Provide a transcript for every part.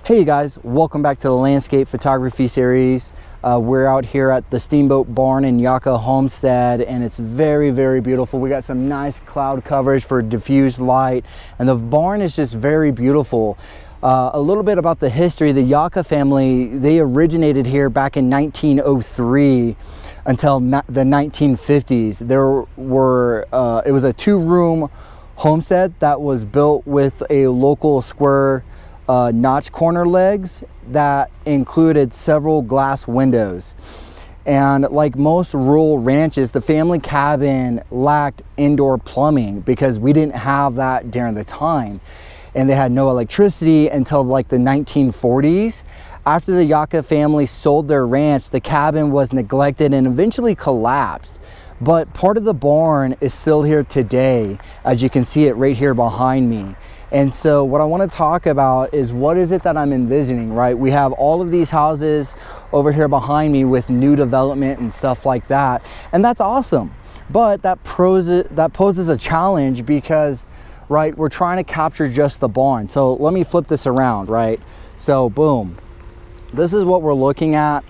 Hey you guys, welcome back to the landscape photography series. We're out here at the Steamboat Barn in Yucca Homestead, and it's very, very beautiful. We got some nice cloud coverage for diffused light, and the barn is just very beautiful. A little bit about the history. The Yucca family, they originated here back in 1903 until the 1950s. It was a two-room homestead that was built with a local square notch corner legs that included several glass windows. And like most rural ranches, the family cabin lacked indoor plumbing because we didn't have that during the time, and they had no electricity until like the 1940s. After the Yucca family sold their ranch, the cabin was neglected and eventually collapsed. But part of the barn is still here today, as you can see it right here behind me. And so what I want to talk about is what is it that I'm envisioning, right? We have all of these houses over here behind me with new development and stuff like that. And that's awesome. But that poses a challenge because, right, we're trying to capture just the barn. So let me flip this around, right? So boom, this is what we're looking at.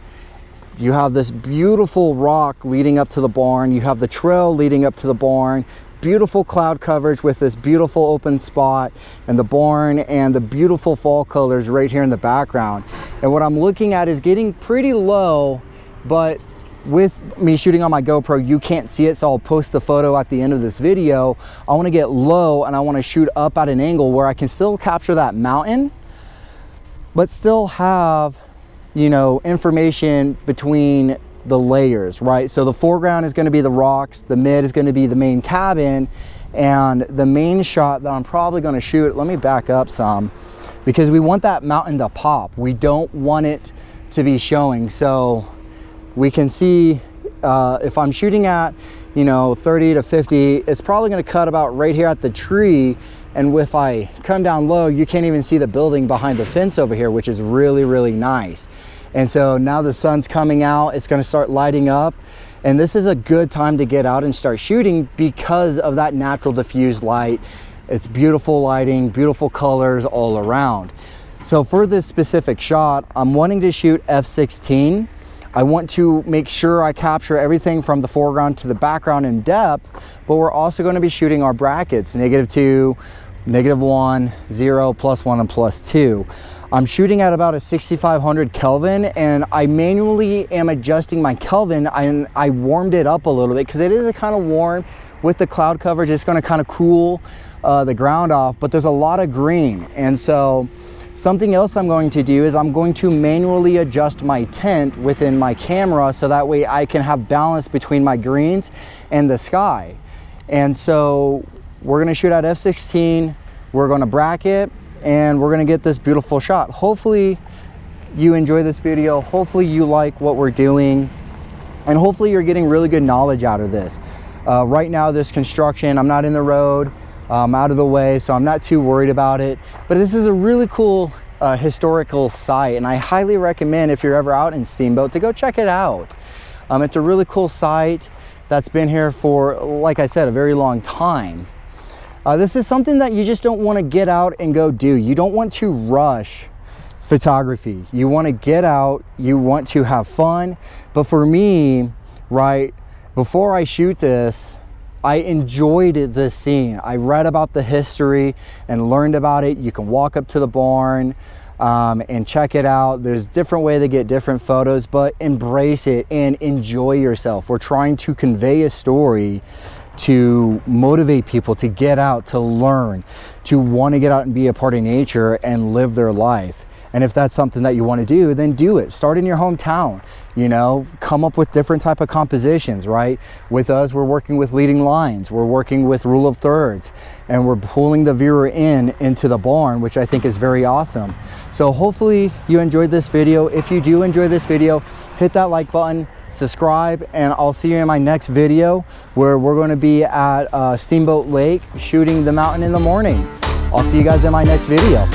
You have this beautiful rock leading up to the barn. You have the trail leading up to the barn. Beautiful cloud coverage with this beautiful open spot and the barn and the beautiful fall colors right here in the background. And what I'm looking at is getting pretty low, but with me shooting on my GoPro, you can't see it, so I'll post the photo at the end of this video. I want to get low and I want to shoot up at an angle where I can still capture that mountain, but still have, you know, information between the layers, right? So the foreground is going to be the rocks, the mid is going to be the main cabin, and the main shot that I'm probably going to shoot, let me back up some, because we want that mountain to pop. We don't want it to be showing. So we can see if I'm shooting at, you know, 30 to 50, it's probably going to cut about right here at the tree. And if I come down low, you can't even see the building behind the fence over here, which is really, really nice. And so now the sun's coming out, it's going to start lighting up. And this is a good time to get out and start shooting because of that natural diffused light. It's beautiful lighting, beautiful colors all around. So for this specific shot, I'm wanting to shoot f/16. I want to make sure I capture everything from the foreground to the background in depth, but we're also going to be shooting our brackets, -2, -1, 0, +1, and +2. I'm shooting at about a 6500 Kelvin, and I manually am adjusting my Kelvin. I warmed it up a little bit because it is kind of warm with the cloud coverage. It's going to kind of cool the ground off, but there's a lot of green. And so something else I'm going to do is I'm going to manually adjust my tint within my camera so that way I can have balance between my greens and the sky. And so we're going to shoot at f/16, we're going to bracket, and we're going to get this beautiful shot. Hopefully you enjoy this video. Hopefully you like what we're doing, and hopefully you're getting really good knowledge out of this. Right now there's construction. I'm not in the road. I'm out of the way, so I'm not too worried about it. But this is a really cool historical site, and I highly recommend, if you're ever out in Steamboat, to go check it out. It's a really cool site that's been here for, like I said, a very long time. This is something that you just don't want to get out and go do. You don't want to rush photography. You want to get out, you want to have fun. But for me, right, before I shoot this, I enjoyed this scene. I read about the history and learned about it. You can walk up to the barn and check it out. There's different ways to get different photos, but embrace it and enjoy yourself. We're trying to convey a story to motivate people to get out, to learn, to want to get out and be a part of nature and live their life. And if that's something that you want to do, then do it. Start in your hometown, you know, come up with different type of compositions, right? With us, we're working with leading lines, we're working with rule of thirds, and we're pulling the viewer into the barn, which I think is very awesome. So hopefully you enjoyed this video. If you do enjoy this video, hit that like button, subscribe, and I'll see you in my next video where we're going to be at Steamboat Lake shooting the mountain in the morning. I'll see you guys in my next video.